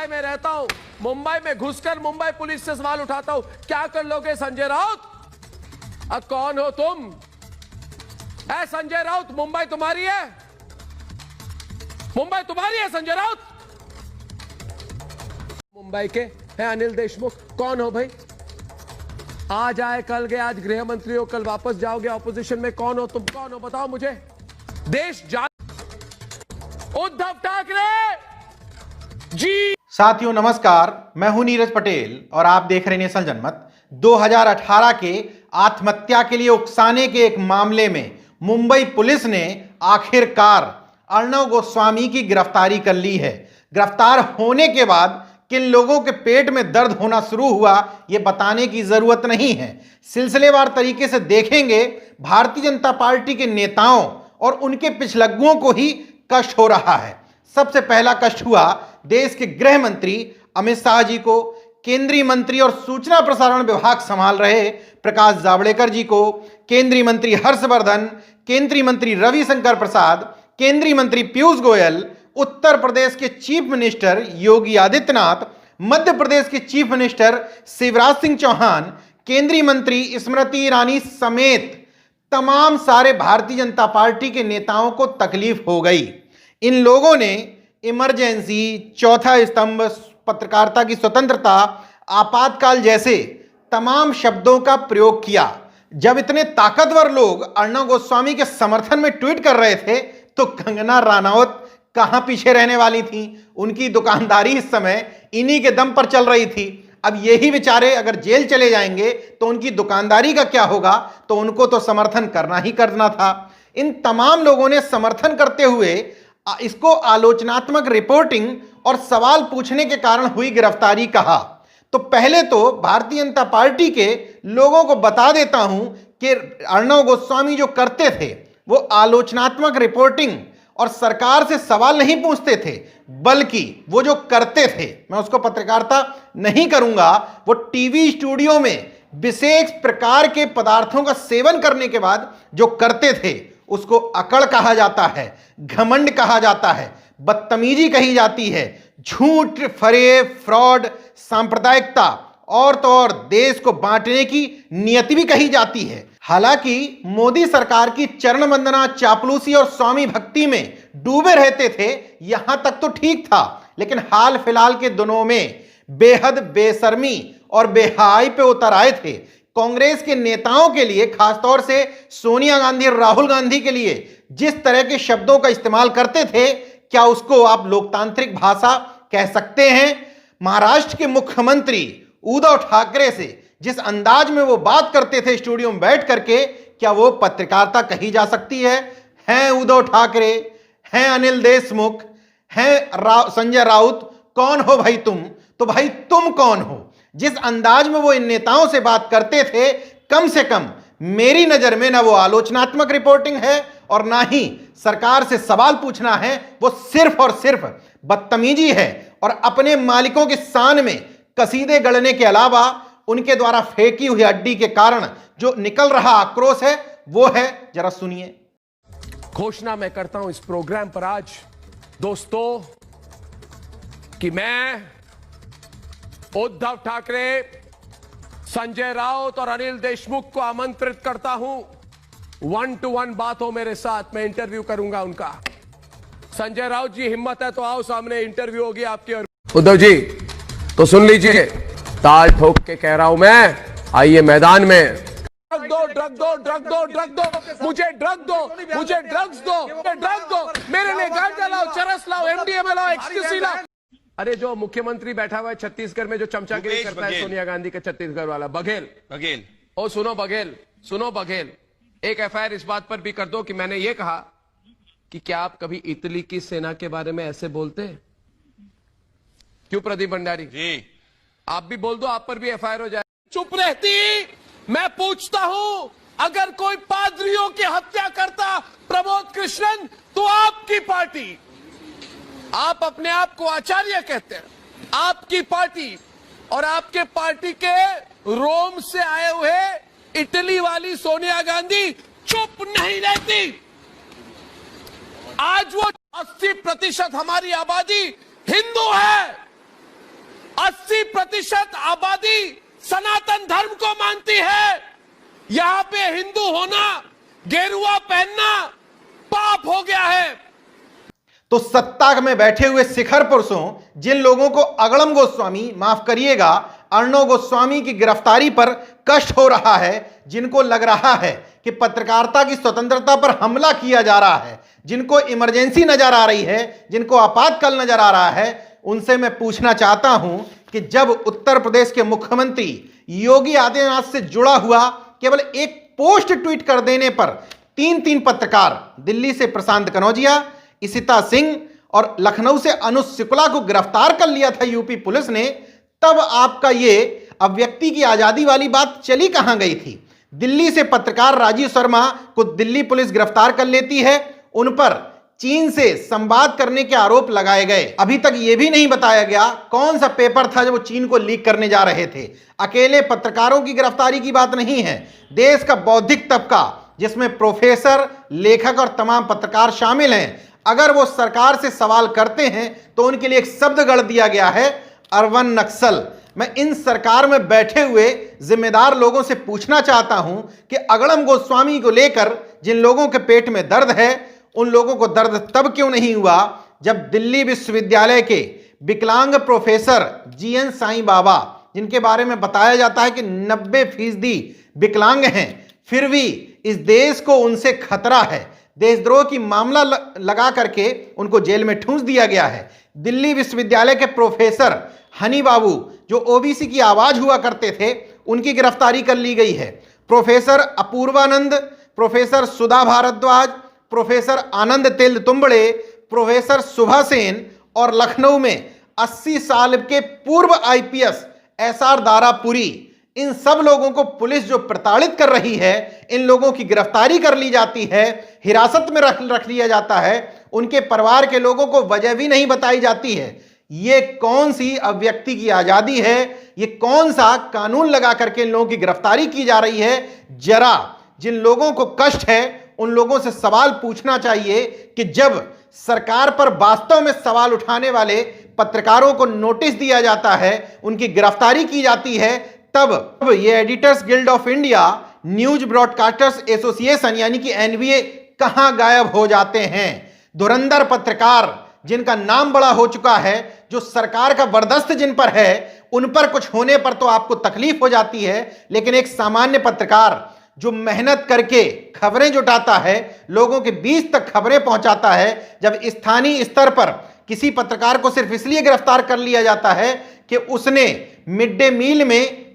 मुंबई में रहता हूं, मुंबई में घुसकर मुंबई पुलिस से सवाल उठाता हूं, क्या कर लोगे संजय राउत? कौन हो तुम? संजय राउत, मुंबई तुम्हारी है? मुंबई तुम्हारी है संजय राउत? मुंबई के हैं अनिल देशमुख, कौन हो भाई? आज आए कल गए, आज गृह मंत्री हो, कल वापस जाओगे ऑपोजिशन में। कौन हो तुम? कौन हो बताओ मुझे। देश जा उद्धव ठाकरे जी। साथियों नमस्कार, मैं हूं नीरज पटेल और आप देख रहे हैं नेशनल जनमत। 2018 के आत्महत्या के लिए उकसाने के एक मामले में मुंबई पुलिस ने आखिरकार अर्णव गोस्वामी की गिरफ्तारी कर ली है। गिरफ्तार होने के बाद किन लोगों के पेट में दर्द होना शुरू हुआ ये बताने की जरूरत नहीं है। सिलसिलेवार तरीके से देखेंगे, भारतीय जनता पार्टी के नेताओं और उनके पिछलग्गुओं को ही कष्ट हो रहा है। सबसे पहला कष्ट हुआ देश के गृह मंत्री अमित शाह जी को, केंद्रीय मंत्री और सूचना प्रसारण विभाग संभाल रहे प्रकाश जावड़ेकर जी को, केंद्रीय मंत्री हर्षवर्धन, केंद्रीय मंत्री रविशंकर प्रसाद, केंद्रीय मंत्री पीयूष गोयल, उत्तर प्रदेश के चीफ मिनिस्टर योगी आदित्यनाथ, मध्य प्रदेश के चीफ मिनिस्टर शिवराज सिंह चौहान, केंद्रीय मंत्री स्मृति ईरानी समेत तमाम सारे भारतीय जनता पार्टी के नेताओं को तकलीफ हो गई। इन लोगों ने इमरजेंसी, चौथा स्तंभ, पत्रकारिता की स्वतंत्रता, आपातकाल जैसे तमाम शब्दों का प्रयोग किया। जब इतने ताकतवर लोग अर्णव गोस्वामी के समर्थन में ट्वीट कर रहे थे तो कंगना रनौत कहां पीछे रहने वाली थी? उनकी दुकानदारी इस समय इन्हीं के दम पर चल रही थी। अब यही बेचारे अगर जेल चले जाएंगे तो उनकी दुकानदारी का क्या होगा? तो उनको तो समर्थन करना ही करना था। इन तमाम लोगों ने समर्थन करते हुए इसको आलोचनात्मक रिपोर्टिंग और सवाल पूछने के कारण हुई गिरफ्तारी कहा। तो पहले तो भारतीय जनता पार्टी के लोगों को बता देता हूं कि अर्णव गोस्वामी जो करते थे वो आलोचनात्मक रिपोर्टिंग और सरकार से सवाल नहीं पूछते थे, बल्कि वो जो करते थे, मैं उसको पत्रकारिता नहीं करूंगा, वो टीवी स्टूडियो में विशेष प्रकार के पदार्थों का सेवन करने के बाद जो करते थे उसको अकड़ कहा जाता है, घमंड कहा जाता है, बदतमीजी कही जाती है, झूठ, फरेब, फ्रॉड, सांप्रदायिकता और तो और देश को बांटने की नियति भी कही जाती है। हालांकि मोदी सरकार की चरण वंदना, चापलूसी और स्वामी भक्ति में डूबे रहते थे, यहां तक तो ठीक था, लेकिन हाल फिलहाल के दिनों में बेहद बेशर्मी और बेहयाई पे उतर आए थे। कांग्रेस के नेताओं के लिए, खासतौर से सोनिया गांधी और राहुल गांधी के लिए जिस तरह के शब्दों का इस्तेमाल करते थे, क्या उसको आप लोकतांत्रिक भाषा कह सकते हैं? महाराष्ट्र के मुख्यमंत्री उद्धव ठाकरे से जिस अंदाज में वो बात करते थे स्टूडियो में बैठ करके, क्या वो पत्रकारिता कही जा सकती है? हैं उद्धव ठाकरे, हैं अनिल देशमुख, हैं संजय राउत, कौन हो भाई तुम? तो भाई तुम कौन हो? जिस अंदाज में वो इन नेताओं से बात करते थे, कम से कम मेरी नजर में ना वो आलोचनात्मक रिपोर्टिंग है और ना ही सरकार से सवाल पूछना है। वो सिर्फ और सिर्फ बदतमीजी है और अपने मालिकों के शान में कसीदे गढ़ने के अलावा उनके द्वारा फेंकी हुई हड्डी के कारण जो निकल रहा आक्रोश है वो है, जरा सुनिए। घोषणा मैं करता हूं इस प्रोग्राम पर आज दोस्तों कि मैं उद्धव ठाकरे, संजय राउत और अनिल देशमुख को आमंत्रित करता हूं 1-to-1 बात हो मेरे साथ। मैं इंटरव्यू करूंगा उनका। संजय राउत जी, हिम्मत है तो आओ सामने, इंटरव्यू होगी आपकी। और उद्धव जी तो सुन लीजिए, ताल ठोक के कह रहा हूं मैं, आइए मैदान में। ड्रग दो, ड्रग दो, ड्रग दो, ड्रग दो, मुझे ड्रग दो, मुझे ड्रग्स दो, ड्रग दो, मेरे लिए गांजा लाओ, चरस लाओ, एमडीएमए लाओ, एक्सटेसी लाओ। अरे जो मुख्यमंत्री बैठा हुआ है छत्तीसगढ़ में, जो चमचागिरी करता है सोनिया गांधी के छत्तीसगढ़ वाला बघेल। ओ सुनो बघेल, एक एफआईआर इस बात पर भी कर दो कि मैंने ये कहा कि क्या आप कभी इटली की सेना के बारे में ऐसे बोलते? क्यों प्रदीप भंडारी जी, आप भी बोल दो, आप पर भी एफआईआर हो जाए। चुप रहती। मैं पूछता हूं, अगर कोई पादरियों की हत्या करता प्रमोद कृष्णन, तो आपकी पार्टी, आप अपने आप को आचार्य कहते हैं, आपकी पार्टी और आपके पार्टी के रोम से आए हुए इटली वाली सोनिया गांधी चुप नहीं रहती। आज वो 80% हमारी आबादी हिंदू है। 80% आबादी सनातन धर्म को मानती है। यहां पे हिंदू होना, गेरुआ पहनना पाप हो गया है। तो सत्ता में बैठे हुए शिखर पुरुषों, जिन लोगों को अगड़म गोस्वामी, माफ करिएगा, अर्णव गोस्वामी की गिरफ्तारी पर कष्ट हो रहा है, जिनको लग रहा है कि पत्रकारिता की स्वतंत्रता पर हमला किया जा रहा है, जिनको इमरजेंसी नजर आ रही है, जिनको आपातकाल नजर आ रहा है, उनसे मैं पूछना चाहता हूं कि जब उत्तर प्रदेश के मुख्यमंत्री योगी आदित्यनाथ से जुड़ा हुआ केवल एक पोस्ट ट्वीट कर देने पर तीन पत्रकार, दिल्ली से प्रशांत कनौजिया, इशिता सिंह और लखनऊ से अनुज शुक्ला को गिरफ्तार कर लिया था यूपी पुलिस ने, तब आपका ये अभिव्यक्ति की आजादी वाली बात चली कहां गई थी? दिल्ली से पत्रकार राजीव शर्मा को दिल्ली पुलिस गिरफ्तार कर लेती है, उन पर चीन से संवाद करने के आरोप लगाए गए। अभी तक यह भी नहीं बताया गया कौन सा पेपर था जो वो चीन को लीक करने जा रहे थे। अकेले पत्रकारों की गिरफ्तारी की बात नहीं है, देश का बौद्धिक तबका, जिसमें प्रोफेसर, लेखक और तमाम पत्रकार शामिल हैं, अगर वो सरकार से सवाल करते हैं तो उनके लिए एक शब्द गढ़ दिया गया है, अर्बन नक्सल। मैं इन सरकार में बैठे हुए जिम्मेदार लोगों से पूछना चाहता हूं कि अगड़म गोस्वामी को लेकर जिन लोगों के पेट में दर्द है, उन लोगों को दर्द तब क्यों नहीं हुआ जब दिल्ली विश्वविद्यालय के विकलांग प्रोफेसर जीएन साईं बाबा, जिनके बारे में बताया जाता है कि 90% विकलांग हैं, फिर भी इस देश को उनसे खतरा है, देशद्रोह की मामला लगा करके उनको जेल में ठूंस दिया गया है। दिल्ली विश्वविद्यालय के प्रोफेसर हनी बाबू, जो ओबीसी की आवाज हुआ करते थे, उनकी गिरफ्तारी कर ली गई है। Professor Apoorvanand, professor Sudha Bharadwaj, professor आनंद तेलतुंबड़े, प्रोफेसर सुभा सेन और लखनऊ में 80 साल के पूर्व आईपीएस एसआर दारापुरी, इन सब लोगों को पुलिस जो प्रताड़ित कर रही है, इन लोगों की गिरफ्तारी कर ली जाती है, हिरासत में रख लिया जाता है, उनके परिवार के लोगों को वजह भी नहीं बताई जाती है। ये कौन सी अभिव्यक्ति की आजादी है? ये कौन सा कानून लगा करके इन लोगों की गिरफ्तारी की जा रही है? जरा जिन लोगों को कष्ट है उन लोगों से सवाल पूछना चाहिए कि जब सरकार पर वास्तव में सवाल उठाने वाले पत्रकारों को नोटिस दिया जाता है, उनकी गिरफ्तारी की जाती है, तब ये editors guild of India, news broadcasters association यानी कि एनबीए कहां गायब हो जाते हैं? धुरंधर पत्रकार जिनका नाम बड़ा हो चुका है, जो सरकार का बर्दाश्त जिन पर है, उन पर कुछ होने पर तो आपको तकलीफ हो जाती है, लेकिन एक सामान्य पत्रकार जो मेहनत करके खबरें जुटाता है, लोगों के बीच तक खबरें पहुंचाता है, जब स्थानीय स्तर पर किसी पत्रकार को सिर्फ इसलिए गिरफ्तार कर लिया जाता है कि उसने मिड डे मील में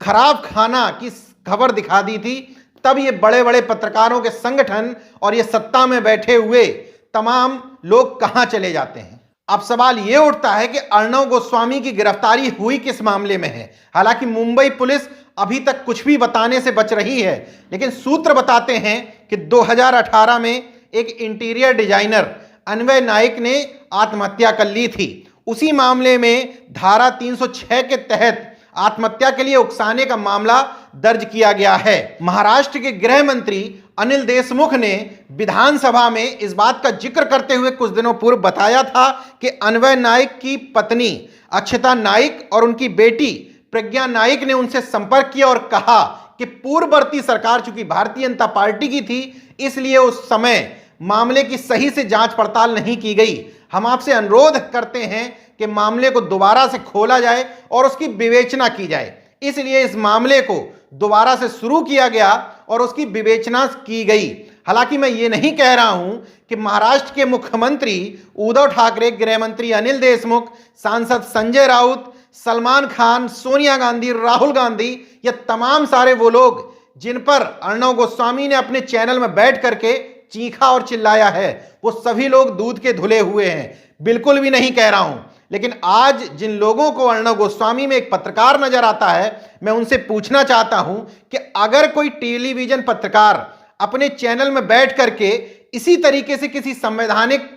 खराब खाना की खबर दिखा दी थी, तब ये बड़े बड़े पत्रकारों के संगठन और ये सत्ता में बैठे हुए तमाम लोग कहां चले जाते हैं? अब सवाल यह उठता है कि अर्णव गोस्वामी की गिरफ्तारी हुई किस मामले में है? हालांकि मुंबई पुलिस अभी तक कुछ भी बताने से बच रही है, लेकिन सूत्र बताते हैं कि 2018 में एक इंटीरियर डिजाइनर अन्वय नाइक ने आत्महत्या कर ली थी। उसी मामले में धारा 306 के तहत आत्महत्या के लिए उकसाने का मामला दर्ज किया गया है। महाराष्ट्र के गृह मंत्री अनिल देशमुख ने विधानसभा में इस बात का जिक्र करते हुए कुछ दिनों पूर्व बताया था कि अन्वय नाइक की पत्नी अक्षता नाइक और उनकी बेटी प्रज्ञा नाइक ने उनसे संपर्क किया और कहा कि पूर्ववर्ती सरकार चूंकि भारतीय जनता पार्टी की थी, इसलिए उस समय मामले की सही से जांच पड़ताल नहीं की गई। हम आपसे अनुरोध करते हैं कि मामले को दोबारा से खोला जाए और उसकी विवेचना की जाए। इसलिए इस मामले को दोबारा से शुरू किया गया और उसकी विवेचना की गई। हालांकि मैं ये नहीं कह रहा हूं कि महाराष्ट्र के मुख्यमंत्री उद्धव ठाकरे, गृह मंत्री अनिल देशमुख, सांसद संजय राउत, सलमान खान, सोनिया गांधी, राहुल गांधी, ये तमाम सारे वो लोग जिन पर अर्णव गोस्वामी ने अपने चैनल में बैठ करके चीखा और चिल्लाया है, वो सभी लोग दूध के धुले हुए हैं। बिल्कुल भी नहीं कह रहा हूं, लेकिन आज जिन लोगों को अर्णव गोस्वामी में एक पत्रकार नजर आता है, मैं उनसे पूछना चाहता हूं कि अगर कोई टेलीविजन पत्रकार अपने चैनल में बैठ करके इसी तरीके से किसी संवैधानिक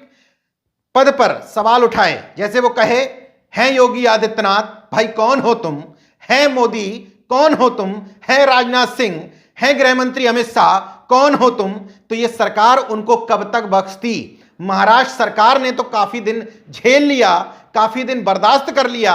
पद पर सवाल उठाए, जैसे वो कहे, हैं योगी आदित्यनाथ, भाई कौन हो तुम? हैं मोदी, कौन हो तुम? हैं राजनाथ सिंह, हैं गृह मंत्री अमित शाह, कौन हो तुम? तो ये सरकार उनको कब तक बख्शती? महाराष्ट्र सरकार ने तो काफी दिन झेल लिया, काफी दिन बर्दाश्त कर लिया।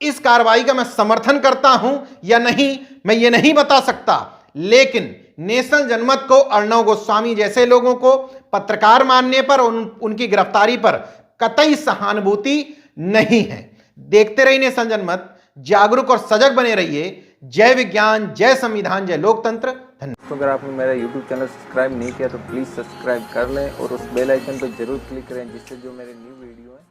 इस कार्रवाई का मैं समर्थन करता हूं या नहीं, मैं ये नहीं बता सकता, लेकिन नेशनल जनमत को अर्णव गोस्वामी जैसे लोगों को पत्रकार मानने पर उनकी गिरफ्तारी पर कतई सहानुभूति नहीं है। देखते रहिए नेशनल जनमत, जागरूक और सजग बने रहिए। जय विज्ञान, जय संविधान, जय लोकतंत्र। धन्यवाद। तो अगर आपने मेरा YouTube चैनल सब्सक्राइब नहीं किया तो प्लीज़ सब्सक्राइब कर लें और उस बेल आइकन पर जरूर क्लिक करें, जिससे जो मेरे न्यू वीडियो है